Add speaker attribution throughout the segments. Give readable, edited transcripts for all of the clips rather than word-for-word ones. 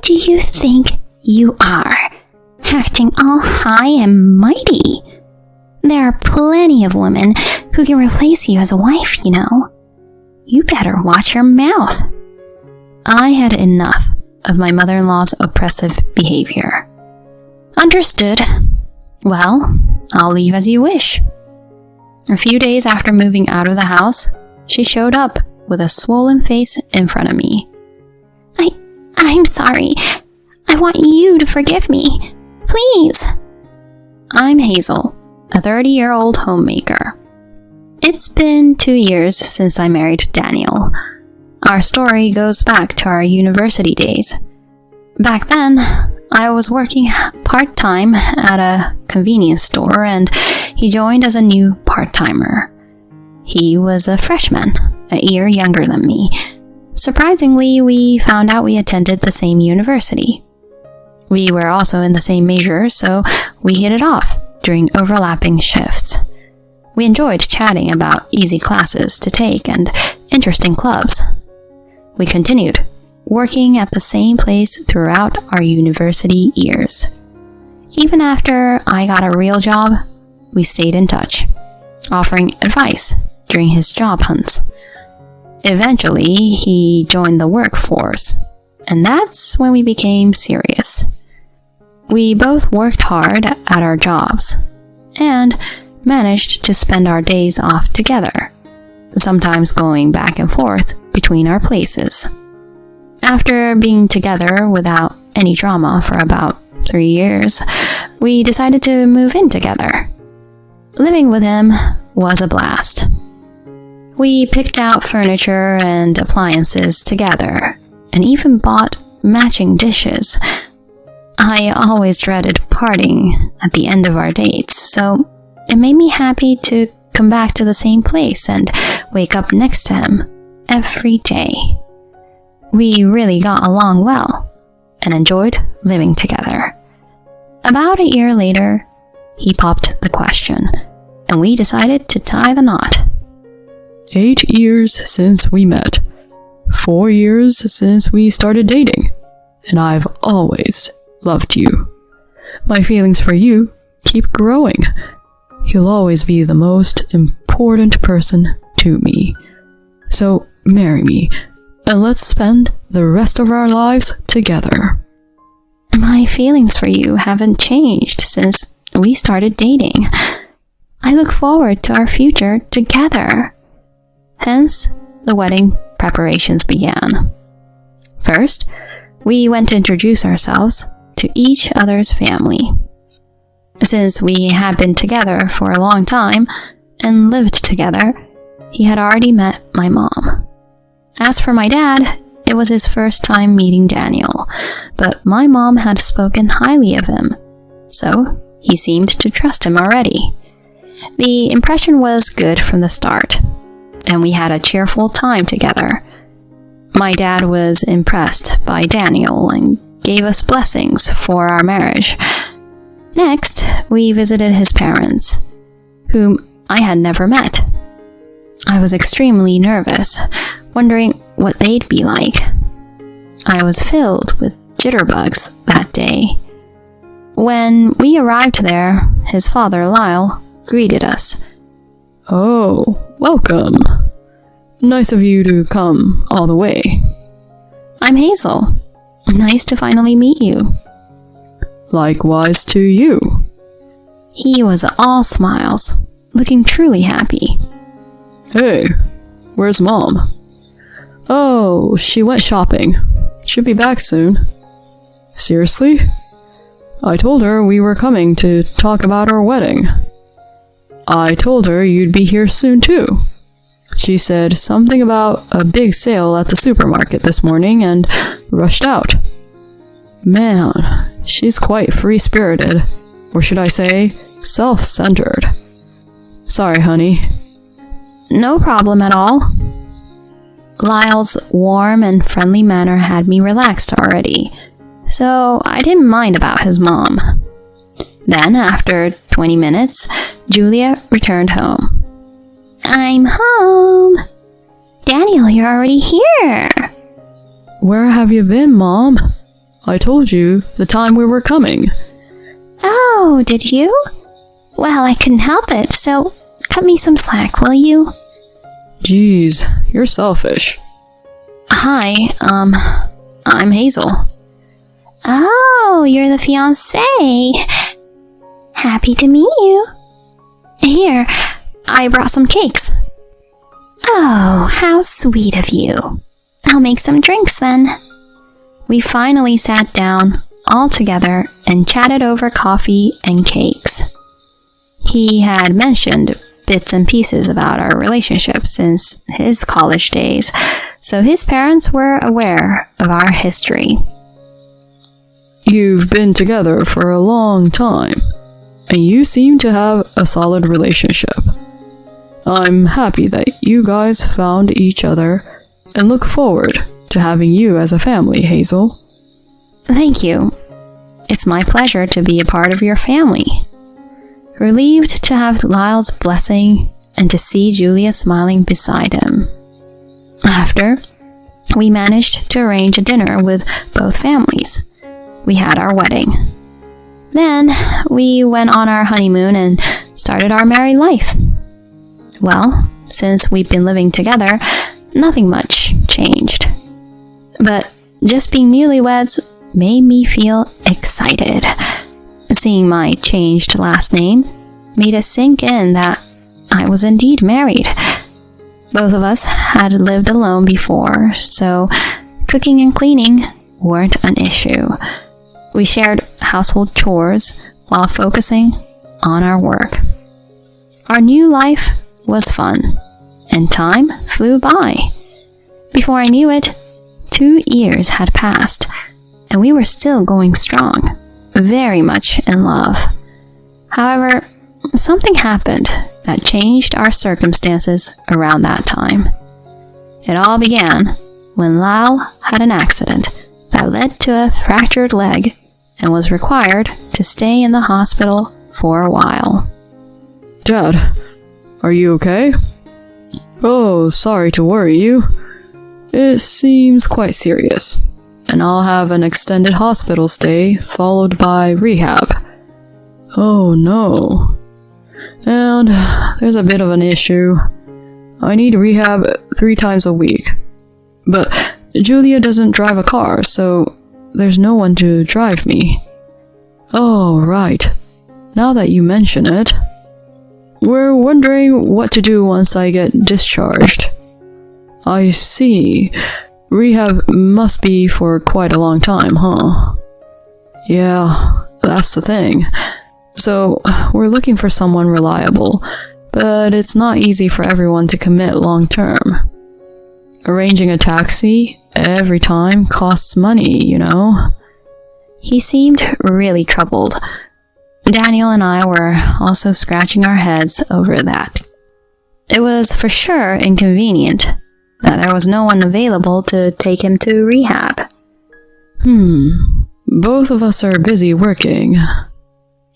Speaker 1: do you think you are, acting all high and mighty? There are plenty of women who can replace you as a wife, you know. You better watch your mouth. I had enough of my mother-in-law's oppressive behavior. Understood. Well, I'll leave as you wish. A few days after moving out of the house, she showed up with a swollen face in front of me. I'm sorry. I want you to forgive me. Please. I'm Hazel, a 30-year-old homemaker. It's been 2 years since I married Daniel. Our story goes back to our university days. Back then, I was working part-time at a convenience store, and he joined as a new part-timer. He was a freshman, a year younger than me. Surprisingly, we found out we attended the same university. We were also in the same major, so we hit it off during overlapping shifts. We enjoyed chatting about easy classes to take and interesting clubs. We continued working at the same place throughout our university years. Even after I got a real job, we stayed in touch, offering advice during his job hunts. Eventually, he joined the workforce, and that's when we became serious. We both worked hard at our jobs, and managed to spend our days off together, sometimes going back and forth between our places. After being together without any drama for about 3 years, we decided to move in together. Living with him was a blast. We picked out furniture and appliances together, and even bought matching dishes. I always dreaded parting at the end of our dates, so it made me happy to come back to the same place and wake up next to him every day. We really got along well and enjoyed living together. About a year later, he popped the question, and we decided to tie the knot.
Speaker 2: 8 years since we met. 4 years since we started dating. And I've always loved you. My feelings for you keep growing. You'll always be the most important person to me. So marry me, and let's spend the rest of our lives together.
Speaker 1: My feelings for you haven't changed since we started dating. I look forward to our future together. Hence, the wedding preparations began. First, we went to introduce ourselves to each other's family. Since we had been together for a long time and lived together, he had already met my mom. As for my dad, it was his first time meeting Daniel, but my mom had spoken highly of him, so he seemed to trust him already. The impression was good from the start, and we had a cheerful time together. My dad was impressed by Daniel and gave us blessings for our marriage. Next, we visited his parents, whom I had never met. I was extremely nervous, wondering what they'd be like. I was filled with jitterbugs that day. When we arrived there, his father, Lyle, greeted us.
Speaker 2: Oh, welcome. Nice of you to come all the way.
Speaker 1: I'm Hazel. Nice to finally meet you.
Speaker 2: Likewise to you.
Speaker 1: He was all smiles, looking truly happy.
Speaker 2: Hey, where's Mom? Oh, she went shopping. Should be back soon. Seriously? I told her we were coming to talk about our wedding. I told her you'd be here soon too. She said something about a big sale at the supermarket this morning and rushed out. Man, she's quite free-spirited, or should I say, self-centered. Sorry, honey.
Speaker 1: No problem at all. Lyle's warm and friendly manner had me relaxed already, so I didn't mind about his mom. Then, after 20 minutes, Julia returned home. I'm home! Daniel, you're already here!
Speaker 2: Where have you been, Mom? I told you the time we were coming.
Speaker 1: Oh, did you? Well, I couldn't help it, so cut me some slack, will you?
Speaker 2: Jeez, you're selfish.
Speaker 1: Hi, I'm Hazel. Oh, you're the fiancé. Happy to meet you. Here, I brought some cakes. Oh, how sweet of you. I'll make some drinks then. We finally sat down all together and chatted over coffee and cakes. He had mentioned bits and pieces about our relationship since his college days, so his parents were aware of our history.
Speaker 2: You've been together for a long time, and you seem to have a solid relationship. I'm happy that you guys found each other and look forward to having you as a family, Hazel.
Speaker 1: Thank you. It's my pleasure to be a part of your family. Relieved to have Lyle's blessing and to see Julia smiling beside him. After, we managed to arrange a dinner with both families. We had our wedding. Then, we went on our honeymoon and started our married life. Well, since we've been living together, nothing much changed. But just being newlyweds made me feel excited. Seeing my changed last name made it sink in that I was indeed married. Both of us had lived alone before, so cooking and cleaning weren't an issue. We shared household chores while focusing on our work. Our new life was fun, and time flew by. Before I knew it, 2 years had passed, and we were still going strong, very much in love. However, something happened that changed our circumstances around that time. It all began when Lyle had an accident that led to a fractured leg and was required to stay in the hospital for a while.
Speaker 2: Dad, are you okay? Oh, sorry to worry you. It seems quite serious, and I'll have an extended hospital stay followed by rehab. Oh no. And there's a bit of an issue. I need rehab 3 times a week. But Julia doesn't drive a car, so there's no one to drive me. Oh, right. Now that you mention it, we're wondering what to do once I get discharged. I see. Rehab must be for quite a long time, huh? Yeah, that's the thing. So, we're looking for someone reliable, but it's not easy for everyone to commit long term. Arranging a taxi every time costs money, you know?
Speaker 1: He seemed really troubled. Daniel and I were also scratching our heads over that. It was for sure inconvenient that there was no one available to take him to rehab.
Speaker 2: Both of us are busy working.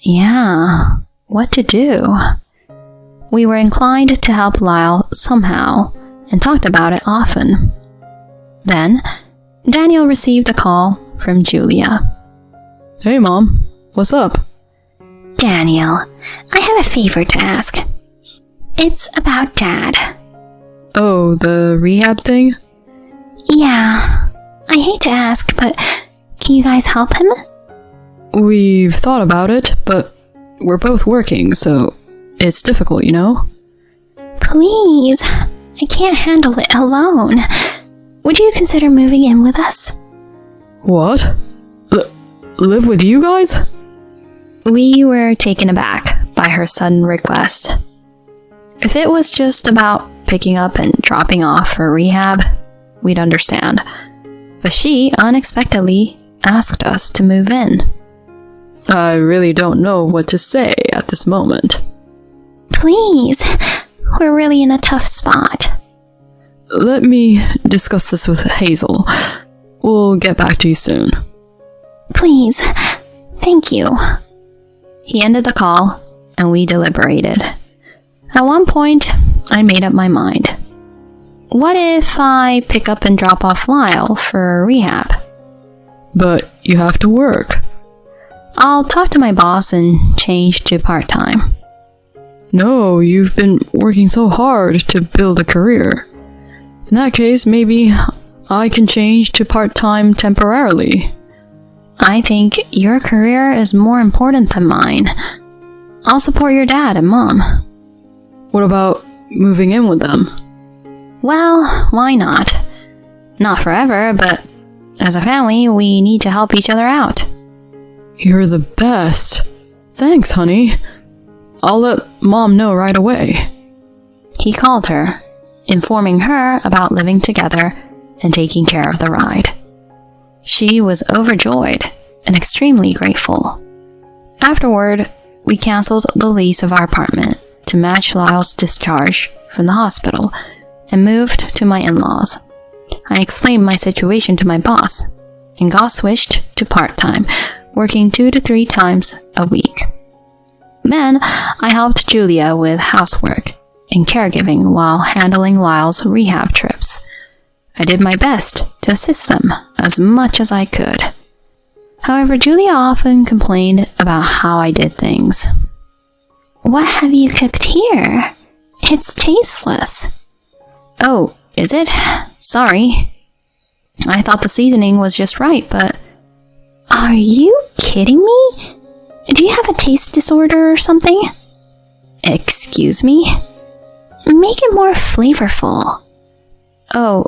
Speaker 1: Yeah, what to do? We were inclined to help Lyle somehow and talked about it often. Then, Daniel received a call from Julia.
Speaker 2: Hey, Mom. What's up?
Speaker 1: Daniel, I have a favor to ask. It's about Dad.
Speaker 2: Oh, the rehab thing?
Speaker 1: Yeah. I hate to ask, but can you guys help him?
Speaker 2: We've thought about it, but we're both working, so it's difficult, you know?
Speaker 1: Please. I can't handle it alone. Would you consider moving in with us?
Speaker 2: What? Live with you guys?
Speaker 1: We were taken aback by her sudden request. If it was just about picking up and dropping off for rehab, we'd understand. But she unexpectedly asked us to move in.
Speaker 2: I really don't know what to say at this moment.
Speaker 1: Please, we're really in a tough spot.
Speaker 2: Let me discuss this with Hazel. We'll get back to you soon.
Speaker 1: Please, thank you. He ended the call, and we deliberated. At one point, I made up my mind. What if I pick up and drop off Lyle for rehab?
Speaker 2: But you have to work.
Speaker 1: I'll talk to my boss and change to part-time.
Speaker 2: No, you've been working so hard to build a career. In that case, maybe I can change to part-time temporarily.
Speaker 1: I think your career is more important than mine. I'll support your dad and mom.
Speaker 2: What about moving in with them?
Speaker 1: Well, why not? Not forever, but as a family, we need to help each other out.
Speaker 2: You're the best. Thanks, honey. I'll let Mom know right away.
Speaker 1: He called her, informing her about living together and taking care of the ride. She was overjoyed and extremely grateful. Afterward, we canceled the lease of our apartment to match Lyle's discharge from the hospital and moved to my in-laws. I explained my situation to my boss and got switched to part-time, working 2 to 3 times a week. Then, I helped Julia with housework and caregiving while handling Lyle's rehab trips. I did my best to assist them as much as I could. However, Julia often complained about how I did things. What have you cooked here? It's tasteless. Oh, is it? Sorry. I thought the seasoning was just right, but... Are you kidding me? Do you have a taste disorder or something? Excuse me? Make it more flavorful. Oh,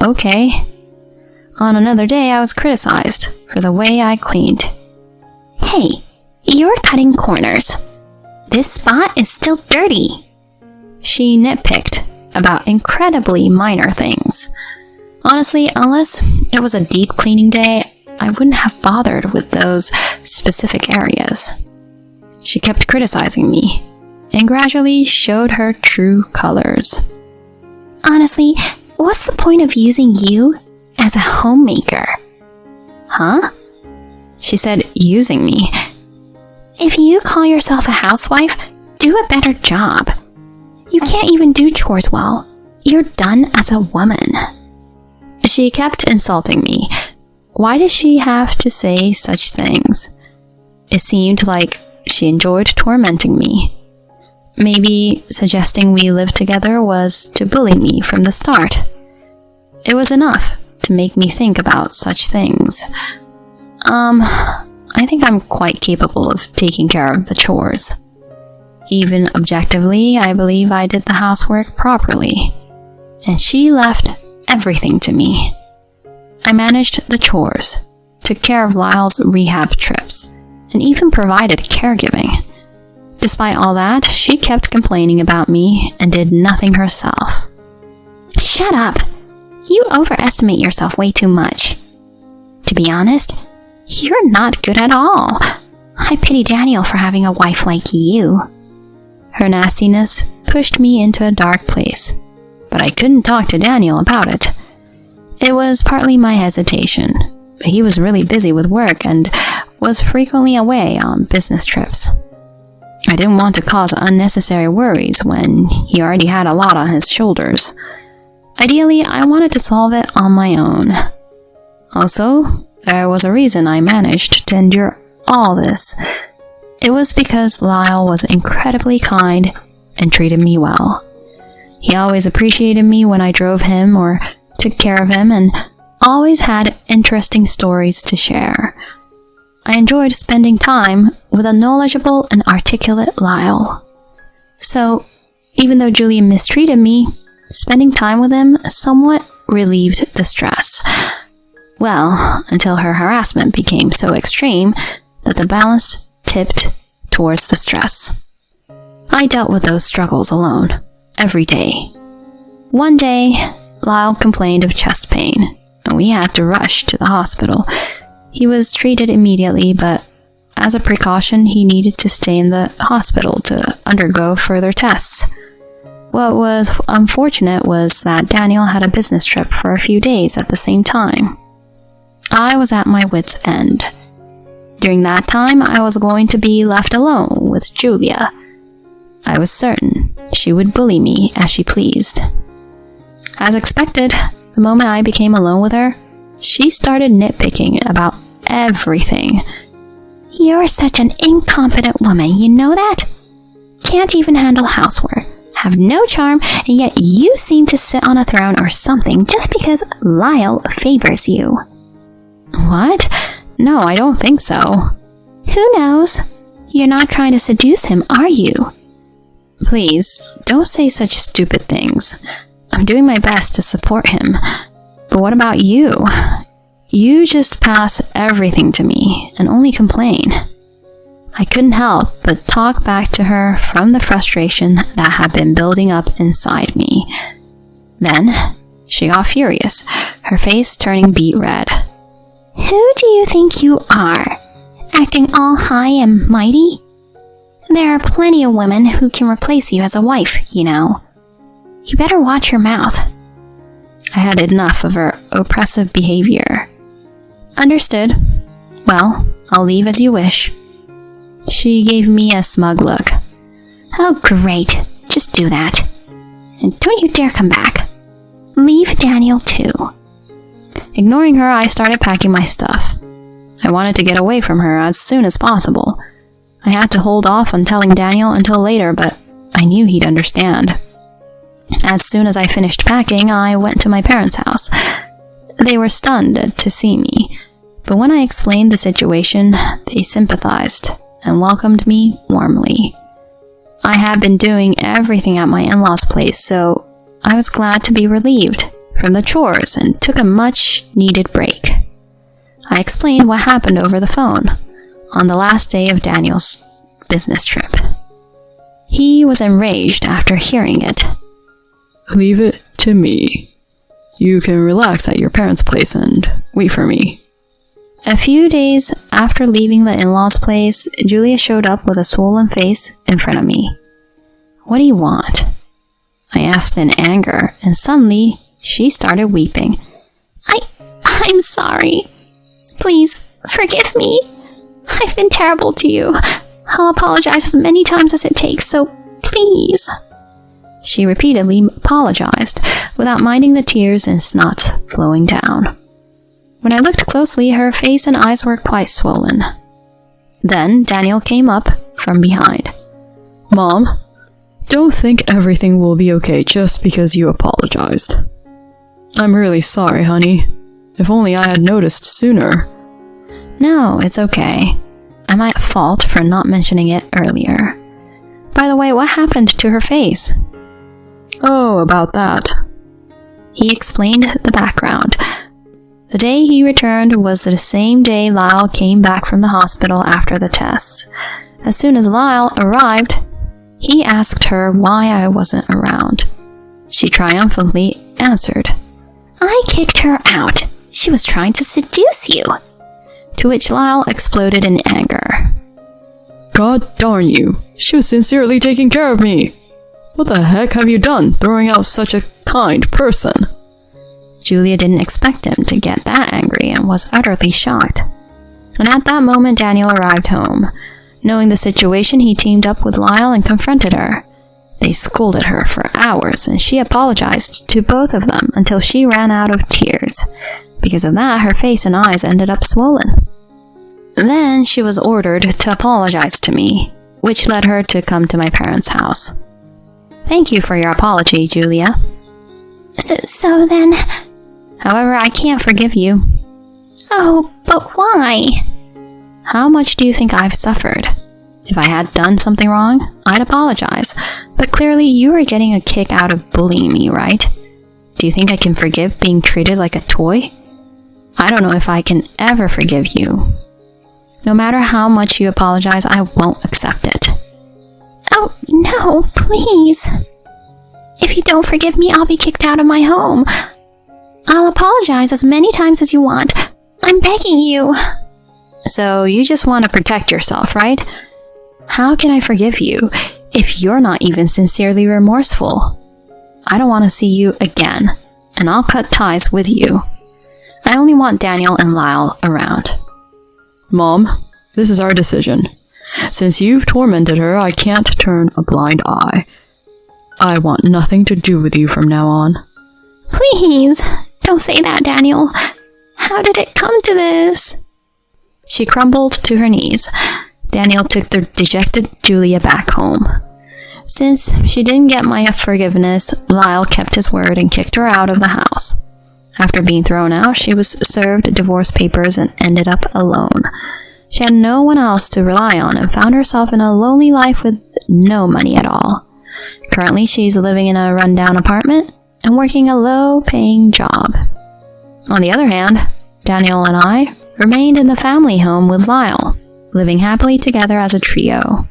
Speaker 1: okay. On another day, I was criticized for the way I cleaned. Hey, you're cutting corners. This spot is still dirty. She nitpicked about incredibly minor things. Honestly, unless it was a deep cleaning day, I wouldn't have bothered with those specific areas. She kept criticizing me, and gradually showed her true colors. Honestly, what's the point of using you as a homemaker? Huh? She said, using me. If you call yourself a housewife, do a better job. You can't even do chores well. You're done as a woman. She kept insulting me. Why did she have to say such things? It seemed like she enjoyed tormenting me. Maybe suggesting we live together was to bully me from the start. It was enough to make me think about such things. I think I'm quite capable of taking care of the chores. Even objectively, I believe I did the housework properly. And she left everything to me. I managed the chores, took care of Lyle's rehab trips, and even provided caregiving. Despite all that, she kept complaining about me and did nothing herself. Shut up! You overestimate yourself way too much. To be honest, you're not good at all. I pity Daniel for having a wife like you. Her nastiness pushed me into a dark place, but I couldn't talk to Daniel about it. It was partly my hesitation, but he was really busy with work and was frequently away on business trips. I didn't want to cause unnecessary worries when he already had a lot on his shoulders. Ideally, I wanted to solve it on my own. Also, there was a reason I managed to endure all this. It was because Lyle was incredibly kind and treated me well. He always appreciated me when I drove him or took care of him, and always had interesting stories to share. I enjoyed spending time with a knowledgeable and articulate Lyle. So, even though Julian mistreated me, spending time with him somewhat relieved the stress. Well, until her harassment became so extreme that the balance tipped towards the stress. I dealt with those struggles alone, every day. One day, Lyle complained of chest pain, and we had to rush to the hospital. He was treated immediately, but as a precaution, he needed to stay in the hospital to undergo further tests. What was unfortunate was that Daniel had a business trip for a few days at the same time. I was at my wit's end. During that time, I was going to be left alone with Julia. I was certain she would bully me as she pleased. As expected, the moment I became alone with her, she started nitpicking about everything. You're such an incompetent woman, you know that? Can't even handle housework, have no charm, and yet you seem to sit on a throne or something just because Lyle favors you.
Speaker 2: What? No, I don't think so.
Speaker 1: Who knows? You're not trying to seduce him, are you?
Speaker 2: Please, don't say such stupid things. I'm doing my best to support him. But what about you? You just pass everything to me and only complain. I couldn't help but talk back to her from the frustration that had been building up inside me. Then, she got furious, her face turning beet red.
Speaker 1: Who do you think you are? Acting all high and mighty? There are plenty of women who can replace you as a wife, you know. You better watch your mouth.
Speaker 2: I had enough of her oppressive behavior.
Speaker 1: Understood.
Speaker 2: Well, I'll leave as you wish. She gave me a smug look.
Speaker 1: Oh, great. Just do that. And don't you dare come back. Leave Daniel, too.
Speaker 2: Ignoring her, I started packing my stuff. I wanted to get away from her as soon as possible. I had to hold off on telling Daniel until later, but I knew he'd understand. As soon as I finished packing, I went to my parents' house. They were stunned to see me, but when I explained the situation, they sympathized and welcomed me warmly. I had been doing everything at my in-laws' place, so I was glad to be relieved from the chores and took a much-needed break. I explained what happened over the phone on the last day of Daniel's business trip. He was enraged after hearing it.
Speaker 3: Leave it to me. You can relax at your parents' place and wait for me.
Speaker 2: A few days after leaving the in-laws' place, Julia showed up with a swollen face in front of me. What do you want? I asked in anger, and suddenly she started weeping.
Speaker 1: I'm sorry. Please, forgive me. I've been terrible to you. I'll apologize as many times as it takes, so please.
Speaker 2: She repeatedly apologized, without minding the tears and snot flowing down. When I looked closely, her face and eyes were quite swollen. Then Daniel came up from behind.
Speaker 3: Mom, don't think everything will be okay just because you apologized. I'm really sorry, honey. If only I had noticed sooner.
Speaker 2: No, it's okay. I'm at fault for not mentioning it earlier. By the way, what happened to her face?
Speaker 3: Oh, about that.
Speaker 2: He explained the background. The day he returned was the same day Lyle came back from the hospital after the tests. As soon as Lyle arrived, he asked her why I wasn't around. She triumphantly answered,
Speaker 1: I kicked her out. She was trying to seduce you.
Speaker 2: To which Lyle exploded in anger.
Speaker 3: God darn you. She was sincerely taking care of me. What the heck have you done, throwing out such a kind person?
Speaker 2: Julia didn't expect him to get that angry and was utterly shocked. And at that moment, Daniel arrived home. Knowing the situation, he teamed up with Lyle and confronted her. They scolded her for hours, and she apologized to both of them until she ran out of tears. Because of that, her face and eyes ended up swollen. Then she was ordered to apologize to me, which led her to come to my parents' house. Thank you for your apology, Julia.
Speaker 1: So then...
Speaker 2: However, I can't forgive you.
Speaker 1: Oh, but why?
Speaker 2: How much do you think I've suffered? If I had done something wrong, I'd apologize. But clearly you are getting a kick out of bullying me, right? Do you think I can forgive being treated like a toy? I don't know if I can ever forgive you. No matter how much you apologize, I won't accept it.
Speaker 1: Oh, no, please. If you don't forgive me, I'll be kicked out of my home. I'll apologize as many times as you want. I'm begging you.
Speaker 2: So you just want to protect yourself, right? How can I forgive you if you're not even sincerely remorseful? I don't want to see you again, and I'll cut ties with you. I only want Daniel and Lyle around.
Speaker 3: Mom, this is our decision. Since you've tormented her, I can't turn a blind eye. I want nothing to do with you from now on.
Speaker 1: Please, don't say that, Daniel. How did it come to this? She crumbled to her knees. Daniel took the dejected Julia back home. Since she didn't get my forgiveness, Lyle kept his word and kicked her out of the house. After being thrown out, she was served divorce papers and ended up alone. She had no one else to rely on and found herself in a lonely life with no money at all. Currently, she's living in a rundown apartment and working a low-paying job. On the other hand, Daniel and I remained in the family home with Lyle, living happily together as a trio.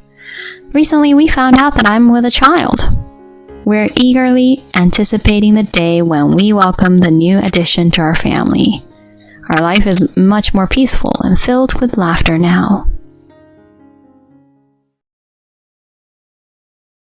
Speaker 1: Recently, we found out that I'm with a child. We're eagerly anticipating the day when we welcome the new addition to our family. Our life is much more peaceful and filled with laughter now.